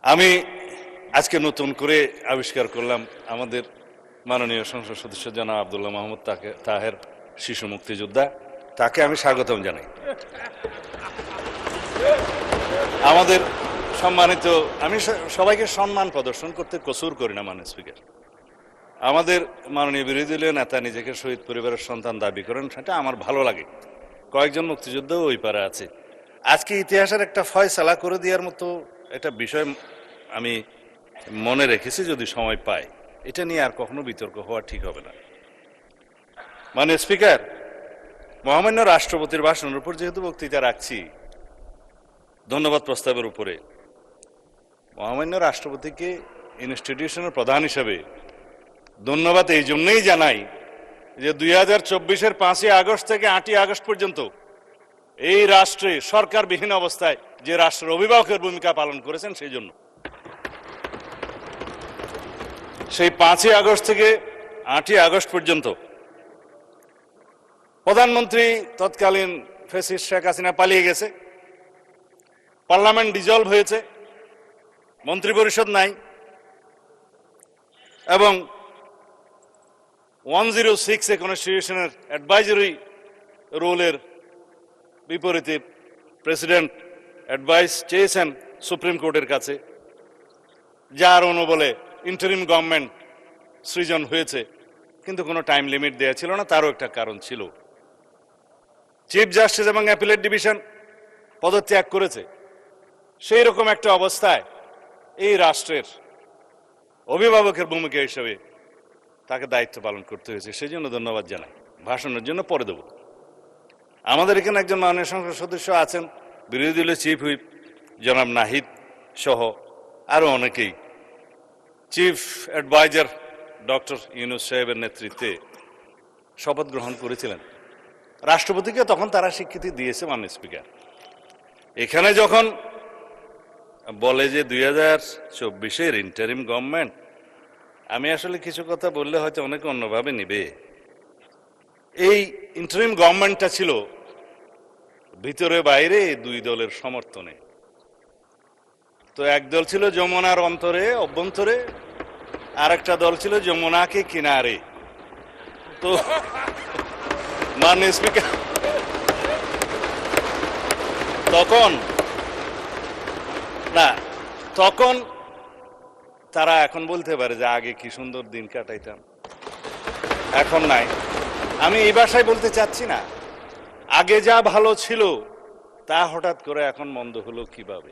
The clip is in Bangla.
আমি আজকে নতুন করে আবিষ্কার করলাম আমাদের মাননীয় সংসদ সদস্য জনাব আব্দুল্লাহ মাহমুদ তাহের, শিশু মুক্তিযোদ্ধা। তাকে আমি স্বাগতম জানাই। আমাদের সম্মানিত, আমি সবাইকে সম্মান প্রদর্শন করতে কসুর করি না, মাননীয় স্পিকার। আমাদের মাননীয় বিরোধী দলীয় নেতা নিজেকে শহীদ পরিবারের সন্তান দাবি করেন, সেটা আমার ভালো লাগে। কয়েকজন মুক্তিযোদ্ধাও ওই পারে আছে। আজকে ইতিহাসের একটা ফয়সালা করে দেওয়ার মতো একটা বিষয় আমি মনে রেখেছি, যদি সময় পাই। এটা নিয়ে আর কখনো বিতর্ক হওয়া ঠিক হবে না। মাননীয় স্পিকার, মহামান্য রাষ্ট্রপতির ভাষণের উপর যেহেতু বক্তৃতা রাখছি, ধন্যবাদ প্রস্তাবের উপরে, মহামান্য রাষ্ট্রপতিকে ইনস্টিটিউশনের প্রধান হিসেবে ধন্যবাদ এই জন্যই জানাই যে 2024-এর 5ই আগস্ট থেকে 8ই আগস্ট পর্যন্ত এই রাষ্ট্রে সরকারবিহীন অবস্থায় যে রাষ্ট্রের অভিভাবকের ভূমিকা পালন করেছেন, সেই জন্য সেই 5ই আগস্ট থেকে 8ই আগস্ট পর্যন্ত প্রধানমন্ত্রী তৎকালীন ফ্যাসিস্ট শেখ হাসিনা পালিয়ে গেছে, পার্লামেন্ট ডিজলভ হয়েছে, মন্ত্রিপরিষদ নাই, এবং 106 কনস্টিটিউশনের অ্যাডভাইজারি রোলের বিপরীতে প্রেসিডেন্ট অ্যাডভাইস চেয়েছেন সুপ্রিম কোর্টের কাছে, যার অনুবলে ইন্টারিম গভর্নমেন্ট সৃজন হয়েছে, কিন্তু কোনো টাইম লিমিট দেওয়া ছিল না। তারও একটা কারণ ছিল, চিফ জাস্টিস এবং অ্যাপিলেট ডিভিশন পদত্যাগ করেছে। সেই রকম একটা অবস্থায় এই রাষ্ট্রের অভিভাবকের ভূমিকা হিসেবে তাকে দায়িত্ব পালন করতে হয়েছে। সেই জন্য ধন্যবাদ জানাই। ভাষণের জন্য পরে দেব। আমাদের এখানে একজন মাননীয় সংসদ সদস্য আছেন, বিরোধী দলীয় চিফ হুইপ জনাব নাহিদ সহ আরো অনেকেই চিফ অ্যাডভাইজার ডক্টর ইউনূস সাহেবের নেতৃত্বে শপথ গ্রহণ করেছিলেন। রাষ্ট্রপতিকে তখন তারা স্বীকৃতি দিয়েছে। মাননীয় স্পিকার, এখানে যখন বলে যে 2024-এর ইন্টারিম গভর্নমেন্ট, আমি আসলে কিছু কথা বললে হয়তো অনেকে অন্যভাবে নিবে। এই ইন্টারিম গভর্নমেন্টটা ছিল ভিতরে বাইরে দুই দলের সমর্থনে। তো এক দল ছিল যমুনার অভ্যন্তরে, আর একটা দল ছিল যমুনাকে কিনারে। তো মাননীয় স্পিকার, তখন তারা এখন বলতে পারে যে আগে কি সুন্দর দিন কাটাইতাম, এখন নাই। আমি এই ভাষায় বলতে চাচ্ছি না, আগে যা ভালো ছিল তা হঠাৎ করে এখন মন্দ হলো কিভাবে।